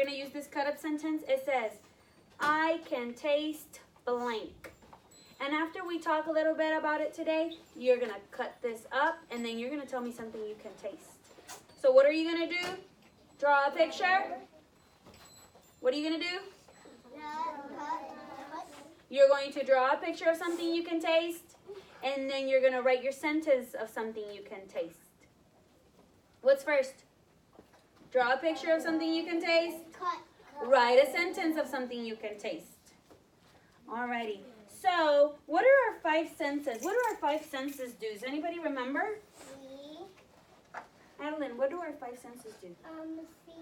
going to use this cut up sentence. It says, I can taste blank. And after we talk a little bit about it today, you're going to cut this up and then you're going to tell me something you can taste. So what are you going to do? Draw a picture. What are you going to do? You're going to draw a picture of something you can taste, and then you're going to write your sentence of something you can taste. What's first? Draw a picture of something you can taste. Write a sentence of something you can taste. Alrighty. So, what are our 5 senses? What do our 5 senses do? Does anybody remember? See. Adeline, what do our 5 senses do? See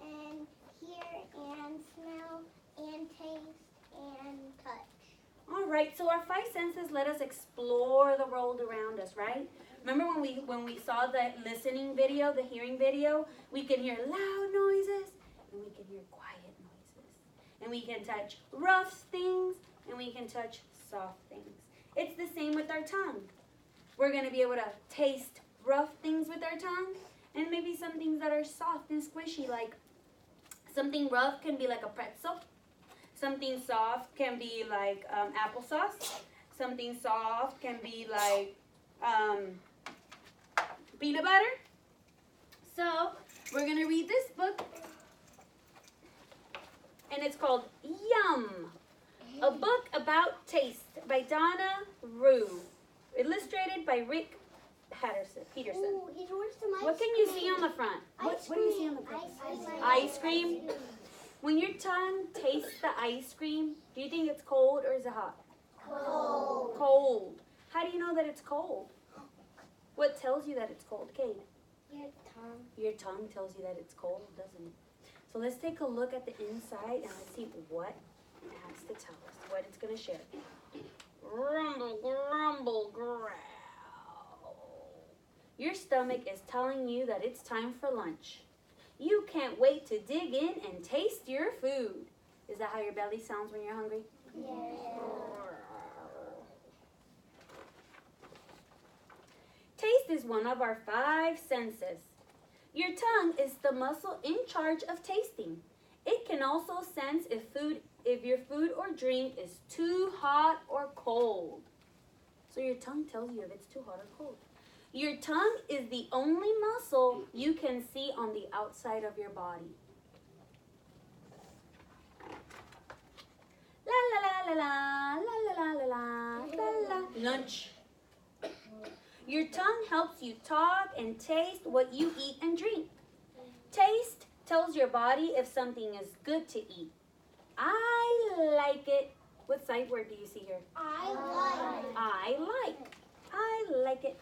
and hear and smell and taste and touch. All right, so our 5 senses let us explore the world around us, right? Remember when we saw the listening video, the hearing video, we can hear loud noises and we can hear quiet noises. And we can touch rough things and we can touch soft things. It's the same with our tongue. We're going to be able to taste rough things with our tongue and maybe some things that are soft and squishy, like something rough can be like a pretzel. Something soft can be like applesauce. Something soft can be like peanut butter. So we're going to read this book, and it's called Yum, a book about taste by Donna Rue, illustrated by Rick Peterson. Ooh, he ordered some ice What can you cream. see on the front? What do you see on the front? Ice cream. When your tongue tastes the ice cream, do you think it's cold or is it hot? Cold. Cold. How do you know that it's cold? What tells you that it's cold, Kate? Your tongue. Your tongue tells you that it's cold, doesn't it? So let's take a look at the inside and let's see what it has to tell us, what it's going to share. Rumble, grumble, growl. Your stomach is telling you that it's time for lunch. You can't wait to dig in and taste your food. Is that how your belly sounds when you're hungry? Yeah. Taste is one of our 5 senses. Your tongue is the muscle in charge of tasting. It can also sense if your food or drink is too hot or cold. So your tongue tells you if it's too hot or cold. Your tongue is the only muscle you can see on the outside of your body. La la la la la la la la la la la. Lunch. Your tongue helps you talk and taste what you eat and drink. Taste tells your body if something is good to eat. I like it. What sight word do you see here? I like it.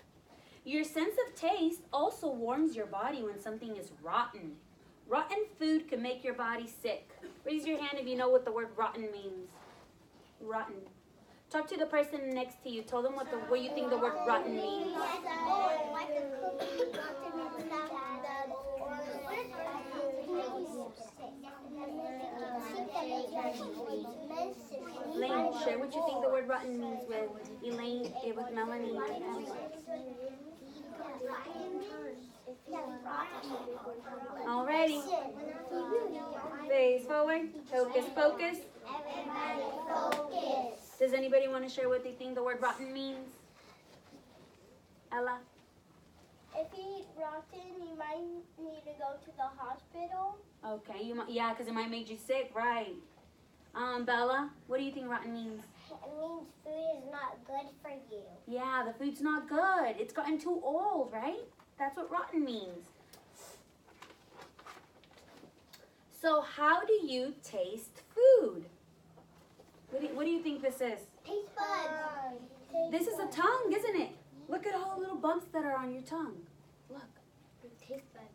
Your sense of taste also warns your body when something is rotten. Rotten food can make your body sick. Raise your hand if you know what the word rotten means. Rotten. Talk to the person next to you. Tell them what you think the word rotten means. Elaine, share what you think the word rotten means with Elaine, with Melanie. Alrighty. Face forward. Hocus pocus. Everybody focus. Does anybody want to share what they think the word rotten means? Ella? If you eat rotten, you might need to go to the hospital. Okay, yeah, because it might make you sick, right? Bella, what do you think rotten means? It means food is not good for you. Yeah, the food's not good. It's gotten too old, right? That's what rotten means. So how do you taste food? What do you think this is? Taste buds. This is a tongue, isn't it? Look at all the little bumps that are on your tongue. Look. Taste buds.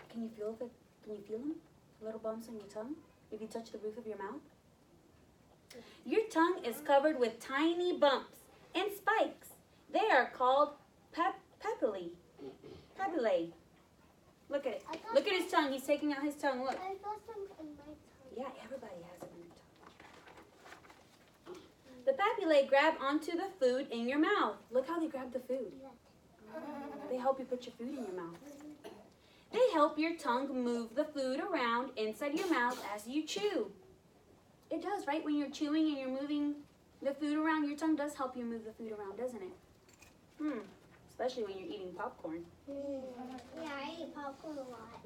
Can you feel them? Little bumps on your tongue? If you touch the roof of your mouth? Your tongue is covered with tiny bumps and spikes. They are called papillae. Papillae. Look at it. Look at his tongue. He's taking out his tongue. Look. I got some in my tongue. Yeah, everybody has it in their tongue. The papillae grab onto the food in your mouth. Look how they grab the food. They help you put your food in your mouth. They help your tongue move the food around inside your mouth as you chew. It does, right? When you're chewing and you're moving the food around, your tongue does help you move the food around, doesn't it? Especially when you're eating popcorn. Yeah, I eat popcorn a lot.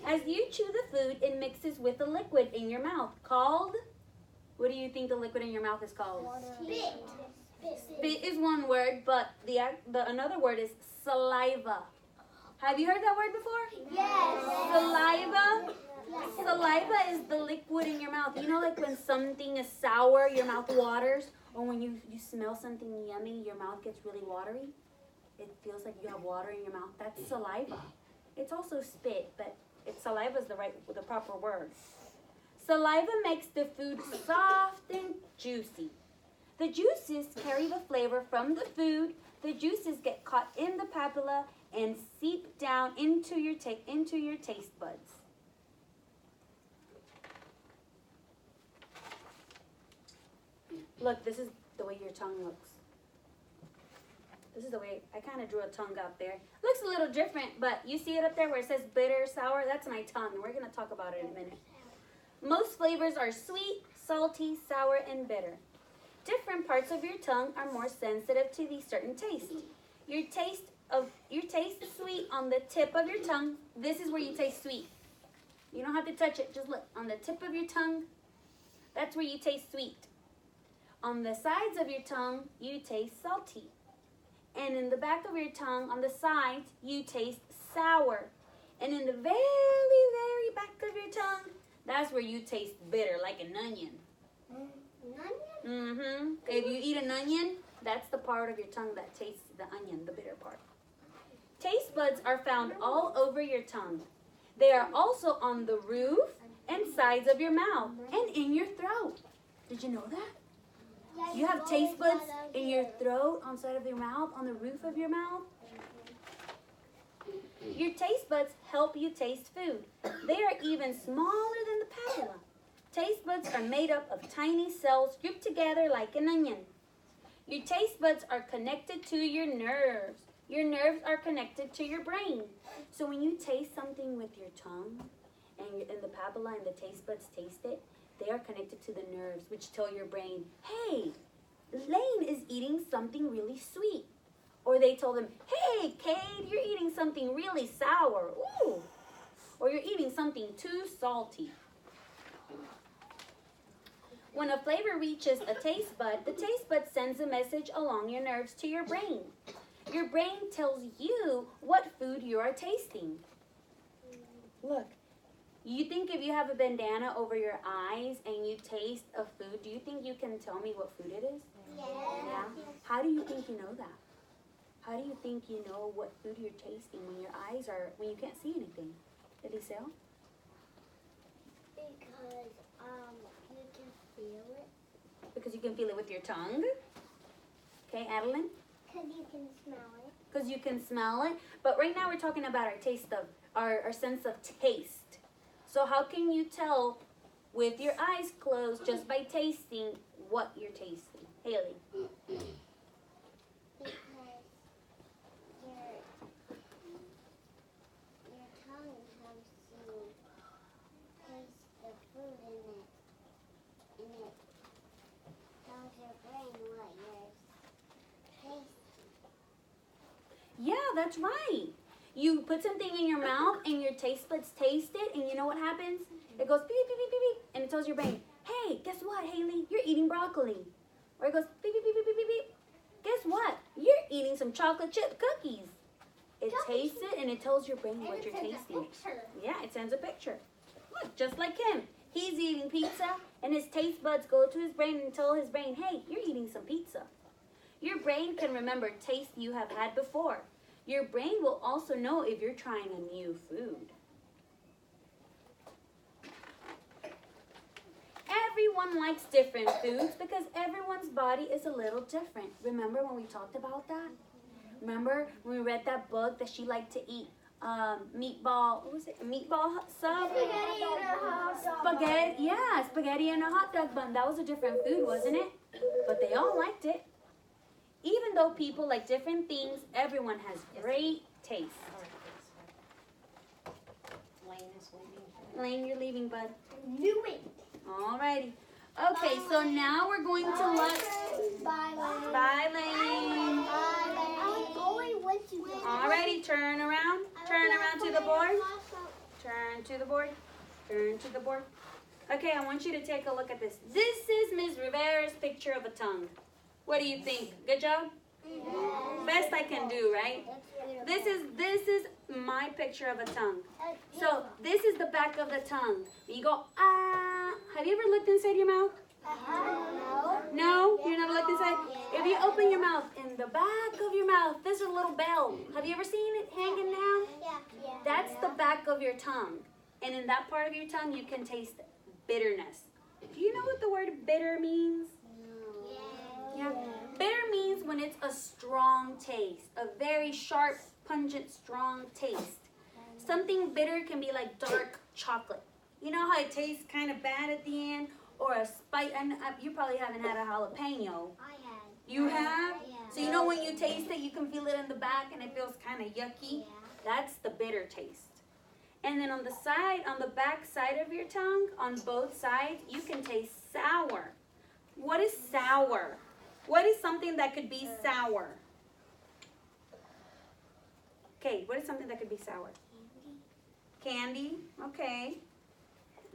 As you chew the food, it mixes with a liquid in your mouth called, what do you think the liquid in your mouth is called? Spit. Spit is one word, but the another word is saliva. Have you heard that word before? Yes. Saliva? Yes. Saliva is the liquid in your mouth. You know, like when something is sour, your mouth waters? Or when you smell something yummy, your mouth gets really watery? It feels like you have water in your mouth. That's saliva. It's also spit, but saliva is the proper word. Saliva makes the food soft and juicy. The juices carry the flavor from the food. The juices get caught in the papilla and seep down into your taste buds. Look, this is the way your tongue looks. This is the way, I kind of drew a tongue up there. Looks a little different, but you see it up there where it says bitter, sour? That's my tongue, and we're going to talk about it in a minute. Most flavors are sweet, salty, sour, and bitter. Different parts of your tongue are more sensitive to these certain tastes. You taste sweet on the tip of your tongue. This is where you taste sweet. You don't have to touch it. Just look on the tip of your tongue. That's where you taste sweet. On the sides of your tongue, you taste salty. And in the back of your tongue, on the sides, you taste sour. And in the very, very back of your tongue, that's where you taste bitter, like an onion. An onion? If you eat an onion, that's the part of your tongue that tastes the onion, the bitter part. Taste buds are found all over your tongue. They are also on the roof and sides of your mouth and in your throat. Did you know that? You have taste buds in your throat, on the side of your mouth, on the roof of your mouth. Your taste buds help you taste food. They are even smaller than the papilla. Taste buds are made up of tiny cells grouped together like an onion. Your taste buds are connected to your nerves. Your nerves are connected to your brain. So when you taste something with your tongue and the papilla and the taste buds taste it, they are connected to the nerves, which tell your brain, hey, Lane is eating something really sweet. Or they told them, hey, Cade, you're eating something really sour. Ooh. Or you're eating something too salty. When a flavor reaches a taste bud, the taste bud sends a message along your nerves to your brain. Your brain tells you what food you are tasting. Look, you think if you have a bandana over your eyes and you taste a food, do you think you can tell me what food it is? Yeah. How do you think you know that? How do you think you know what food you're tasting when you can't see anything? Eliseo? Because you can feel it. Because you can feel it with your tongue. Okay, Adeline? Because you can smell it. Because you can smell it. But right now we're talking about our sense of taste. So how can you tell with your eyes closed just by tasting what you're tasting? Haley? Because your tongue helps you taste the food in it. And it tells your brain what you're tasting. Yeah, that's right. You put something in your mouth and your taste buds taste it, and you know what happens? It goes beep, beep, beep, beep, beep, and it tells your brain, hey, guess what, Haley? You're eating broccoli. Or it goes beep, beep, beep, beep, beep, beep, beep. Guess what? You're eating some chocolate chip cookies. It tastes it, and it tells your brain what you're tasting. Yeah, it sends a picture. Look, just like him. He's eating pizza, and his taste buds go to his brain and tell his brain, hey, you're eating some pizza. Your brain can remember tastes you have had before. Your brain will also know if you're trying a new food. Everyone likes different foods because everyone's body is a little different. Remember when we talked about that? Remember when we read that book that she liked to eat meatball, what was it? Meatball sub? Spaghetti and a hot dog. Spaghetti, yeah, spaghetti and a hot dog bun. That was a different food, wasn't it? But they all liked it. Even though people like different things, everyone has great taste. Lane, you're leaving, bud. Knew it. Alrighty. Okay, so now we're going to look. Bye, Lane. Bye, Lane. Alrighty, turn around. Turn around to the board. Turn to the board. Turn to the board. Okay, I want you to take a look at this. This is Ms. Rivera's picture of a tongue. What do you think? Good job? Best I can do, right? This is my picture of a tongue. So this is the back of the tongue. You go, ah. Have you ever looked inside your mouth? No? You never looked inside? If you open your mouth, in the back of your mouth, there's a little bell. Have you ever seen it hanging down? That's the back of your tongue. And in that part of your tongue, you can taste bitterness. Do you know what the word bitter means? Yeah. Bitter means when it's a strong taste, a very sharp, pungent, strong taste. Something bitter can be like dark chocolate. You know how it tastes kind of bad at the end? Or a spice, and you probably haven't had a jalapeno. I have. You have? Yeah. So you know when you taste it, you can feel it in the back and it feels kind of yucky? Yeah. That's the bitter taste. And then on the side, on the back side of your tongue, on both sides, you can taste sour. What is sour? What is something that could be sour? Okay, what is something that could be sour? Candy? Okay.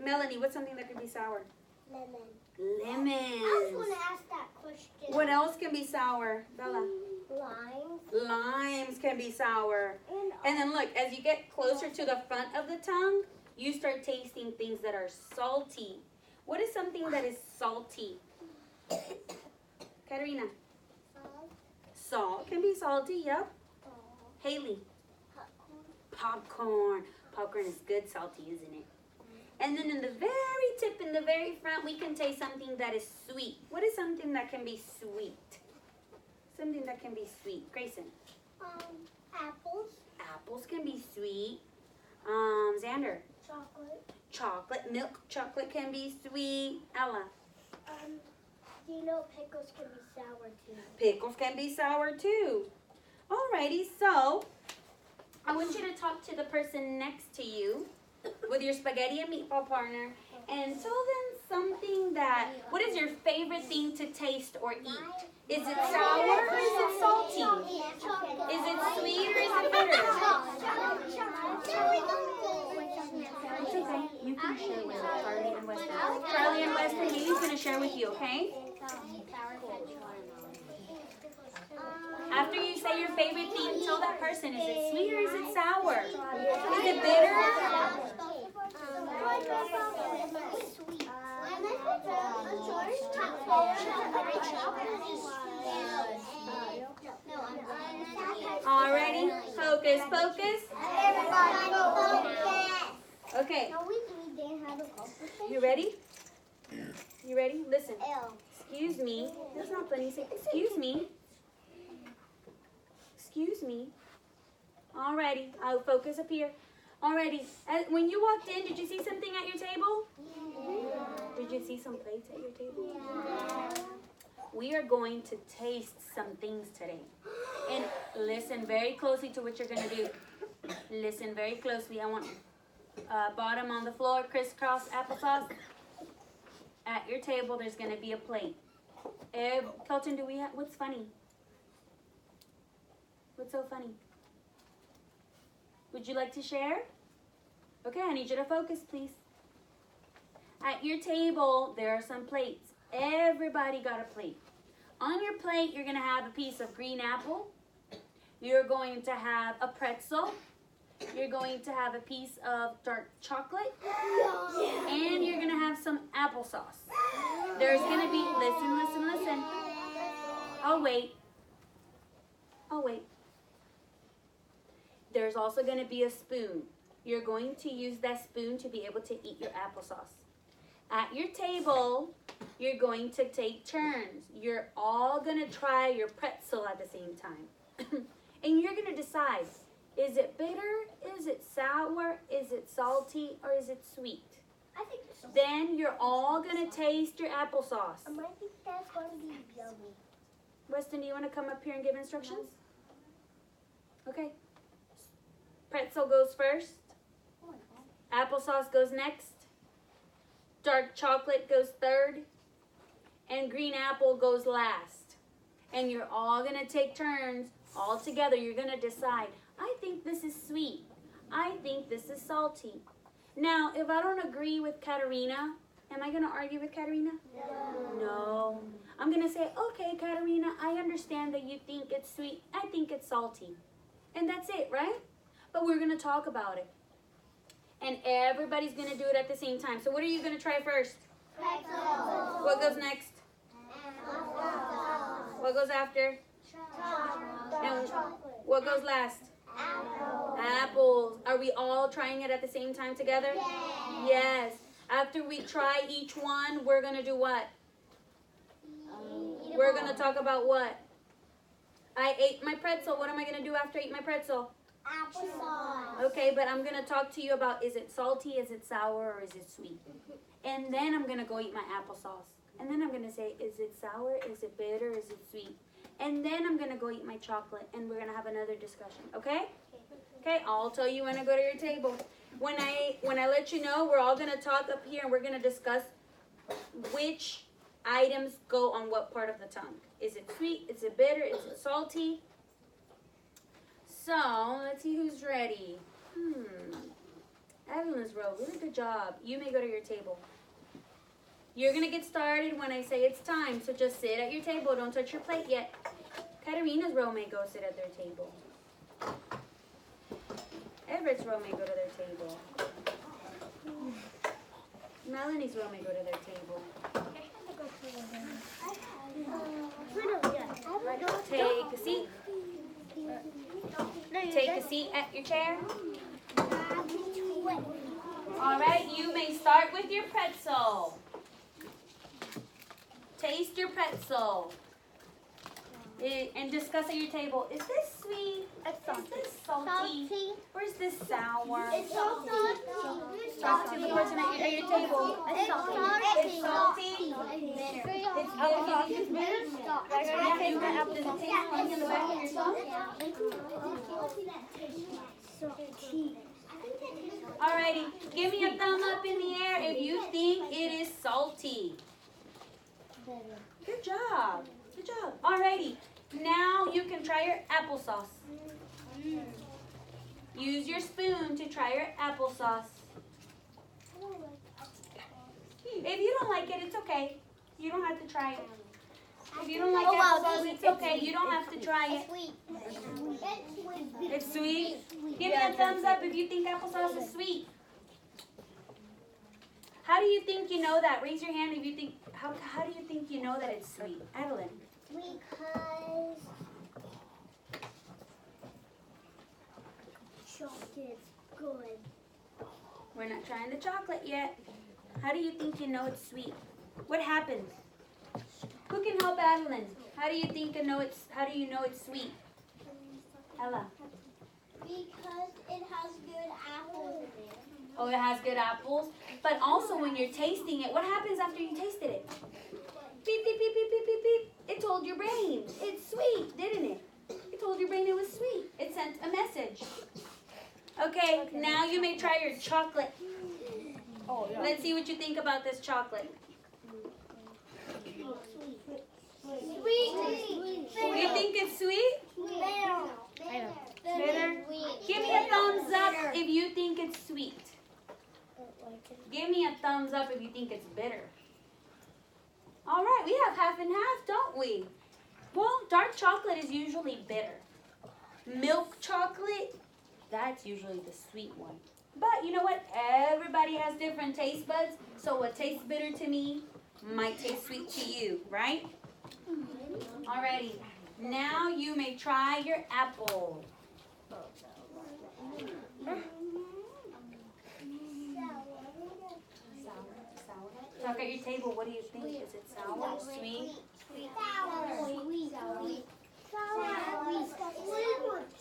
Melanie, what's something that could be sour? Lemon. Lemons. I was going to ask that question. What else can be sour? Bella? Limes. Limes can be sour. And then look, as you get closer to the front of the tongue, you start tasting things that are salty. What is something that is salty? Katerina? Salt can be salty, yep. Haley? Popcorn. Popcorn is good salty, isn't it? And then in the very tip, in the very front, we can taste something that is sweet. What is something that can be sweet? Something that can be sweet. Grayson? Apples. Apples can be sweet. Xander? Chocolate. Chocolate. Milk chocolate can be sweet. Ella? Do you know pickles can be sour too? Pickles can be sour too. Alrighty, so I want you to talk to the person next to you with your spaghetti and meatball partner and tell them something that, what is your favorite thing to taste or eat? Is it sour or is it salty? Is it sweet or is it bitter? It's okay. You can share with Charlie and Weston. Charlie and Weston, he's going to share with you, okay? After you say your favorite thing, tell that person, is it sweet or is it sour? Is it bitter? Alrighty, focus, focus. Okay, you ready? You ready? Listen. Excuse me. That's not funny. Say, excuse me. Excuse me. Alrighty, I'll focus up here. Alrighty, when you walked in, did you see something at your table? Did you see some plates at your table? We are going to taste some things today. And listen very closely to what you're going to do. Listen very closely. I want bottom on the floor, crisscross applesauce. At your table, there's going to be a plate. Kelton, do we have, what's funny? What's so funny? Would you like to share? Okay, I need you to focus, please. At your table, there are some plates. Everybody got a plate. On your plate, you're going to have a piece of green apple. You're going to have a pretzel. You're going to have a piece of dark chocolate. And you're going to have some applesauce. There's going to be, listen. I'll wait. There's also going to be a spoon. You're going to use that spoon to be able to eat your applesauce. At your table, you're going to take turns. You're all going to try your pretzel at the same time. And you're going to decide, is it bitter, is it sour, is it salty, or is it sweet? I think so. Then you're all going to taste your applesauce. I might think that's going to be yummy. Weston, do you want to come up here and give instructions? Okay. Pretzel goes first. Applesauce goes next. Dark chocolate goes third. And green apple goes last. And you're all going to take turns all together. You're going to decide, I think this is sweet. I think this is salty. Now, if I don't agree with Katerina, am I going to argue with Katerina? No. I'm going to say, okay, Katerina, I understand that you think it's sweet. I think it's salty. And that's it, right? But we're going to talk about it. And everybody's going to do it at the same time. So what are you going to try first? Pretzel. What goes next? Apple. What goes after? And what goes last? Apple. Apples. Are we all trying it at the same time together? Yes. After we try each one, we're going to do what? We're going to talk about what? I ate my pretzel. What am I going to do after I eat my pretzel? Applesauce. Okay, but I'm going to talk to you about, is it salty, is it sour, or is it sweet? And then I'm going to go eat my applesauce. And then I'm going to say, is it sour, is it bitter, is it sweet? And then I'm going to go eat my chocolate, and we're going to have another discussion, okay? Okay, I'll tell you when I go to your table. When I let you know, we're all going to talk up here, and we're going to discuss which items go on what part of the tongue. Is it sweet, is it bitter, is it salty? So, let's see who's ready. Evelyn's row, really good job. You may go to your table. You're going to get started when I say it's time, so just sit at your table. Don't touch your plate yet. Katerina's row may go sit at their table. Everett's row may go to their table. Melanie's row may go to their table. Take a seat. Take a seat at your chair. All right, you may start with your pretzel. Taste your pretzel. And discuss at your table. Is this sweet? Is this salty? Or is this sour? It's salty. Talk to the person at your table. It's salty. It's salty. It's bitter. It's bitter. Yeah, you can have the taste in the back of your tongue. Alrighty, give me a thumb up in the air if you think it is salty. Good job. Good job. Alrighty, now you can try your applesauce. Use your spoon to try your applesauce. If you don't like it, it's okay. You don't have to try it. If you don't like applesauce, it's okay. You don't have to try it. It's sweet. Give me a thumbs up if you think applesauce is sweet. How do you think you know that? Raise your hand if you think. How do you think you know that it's sweet? Adeline. Because chocolate's good. We're not trying the chocolate yet. How do you think you know it's sweet? What happens? Who can help Adeline? How do you think you know it's sweet? Ella. Because it has good apples in it. Oh, it has good apples. But also when you're tasting it, what happens after you tasted it? Beep, beep, beep, beep, beep, beep, beep. It told your brain it's sweet, didn't it? It told your brain it was sweet. It sent a message. Okay, now you may try your chocolate. Let's see what you think about this chocolate. Sweet. You think it's sweet? Bitter? Give me a thumbs up if you think it's sweet. Give me a thumbs up if you think it's bitter. All right, we have half and half, don't we? Well, dark chocolate is usually bitter. Milk chocolate, that's usually the sweet one. But you know what? Everybody has different taste buds, so what tastes bitter to me might taste sweet to you, right? Alrighty, now you may try your apple. Talk at your table. What do you think? Is it sour, sweet?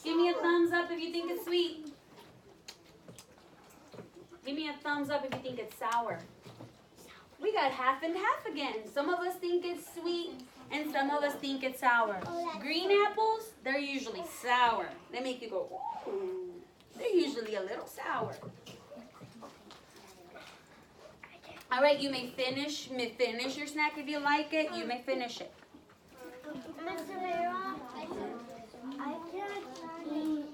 Give me a thumbs up if you think it's sweet. Give me a thumbs up if you think it's sour. We got half and half again. Some of us think it's sweet and some of us think it's sour. Green apples, they're usually sour. They make you go, ooh. They're usually a little sour. All right, you may finish your snack if you like it. You may finish it. Mr. Vera, I can't eat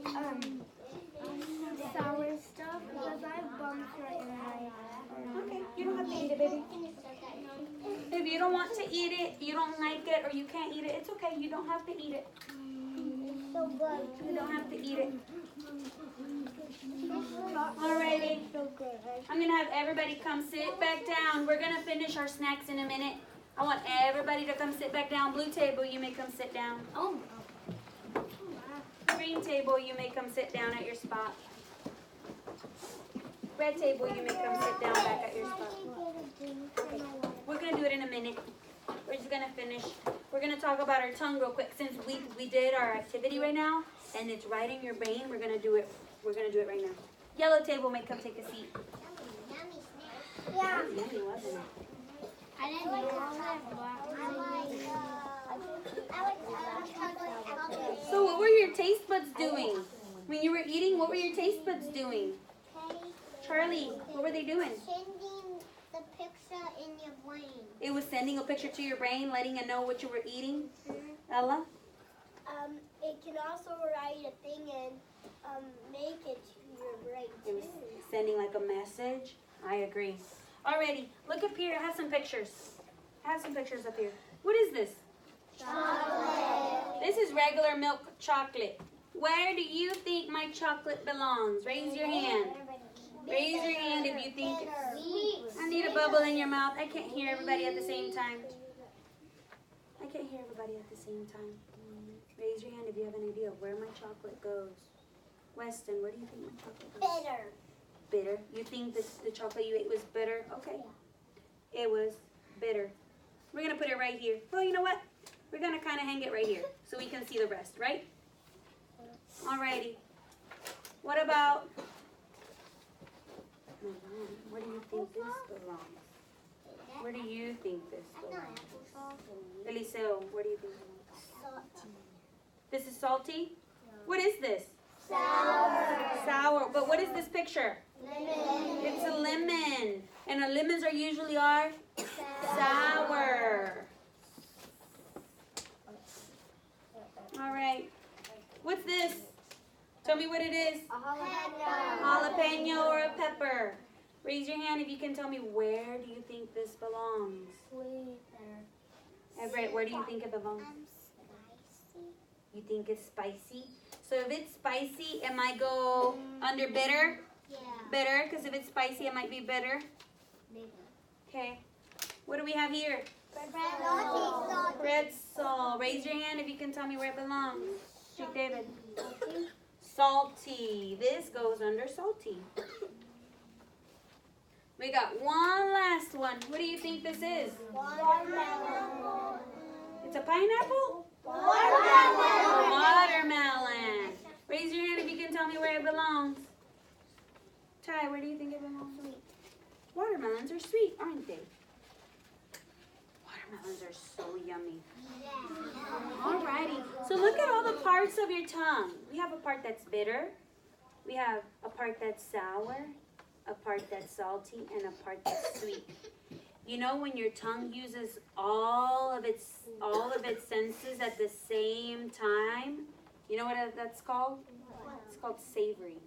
sour stuff because I have bumps right in my Okay, you don't have to eat it, baby. If you don't want to eat it, you don't like it, or you can't eat it, it's okay. You don't have to eat it. It's so good. You don't have to eat it. Alrighty. So good. I'm going to have everybody come sit back down. We're going to finish our snacks in a minute. I want everybody to come sit back down. Blue table, you may come sit down. Oh. Green table, you may come sit down at your spot. Red table, you may come sit down back at your spot. Okay. We're going to do it in a minute. We're just going to finish. We're going to talk about our tongue real quick since we did our activity right now and it's right in your brain. We're going to do it. We're going to do it right now. Yellow table may come take a seat. Yeah. Yummy, wasn't it? I didn't know So what were your taste buds doing? When you were eating, what were your taste buds doing? Charlie, what were they doing? Sending the picture in your brain. It was sending a picture to your brain, letting it know what you were eating. Ella? It can also write a thing and make it to your brain It was too. sending like a message. I agree. Alrighty, look up here. I have some pictures. I have some pictures up here. What is this? Chocolate. This is regular milk chocolate. Where do you think my chocolate belongs? Raise your hand. Raise your hand if you think it's... I need a bubble in your mouth. I can't hear everybody at the same time. I can't hear everybody at the same time. Raise your hand if you have an idea of where my chocolate goes. Weston, where do you think my chocolate goes? Bitter. Bitter. You think the chocolate you ate was bitter? Okay. It was bitter. We're going to put it right here. Well, you know what? We're going to kind of hang it right here so we can see the rest, right? Alrighty. What about... Where do you think this belongs? Where do you think this belongs? Eliseo, where do you think it belongs? This is salty? What is this? Sour. Sour. But what is this picture? Lemon. It's a lemon. And the lemons are usually sour. All right. What's this? Tell me what it is. A jalapeno. Jalapeno or a pepper. Raise your hand if you can tell me where do you think this belongs? Everett, where do you think it belongs? Spicy. You think it's spicy? So if it's spicy, it might go under bitter? Yeah. Bitter, because if it's spicy, it might be bitter. Okay. What do we have here? Salty. Red salt. Raise your hand if you can tell me where it belongs. Chief David. Salty. This goes under salty. We got one last one. What do you think this is? Watermelon. It's a pineapple? Watermelon. Watermelon. Raise your hand if you can tell me where it belongs. Ty, where do you think it belongs? Watermelons are sweet, aren't they? Watermelons are so yummy. Alrighty. So look at all the parts of your tongue. We have a part that's bitter. We have a part that's sour, a part that's salty, and a part that's sweet. You know when your tongue uses all of its senses at the same time? You know what that's called? It's called savory.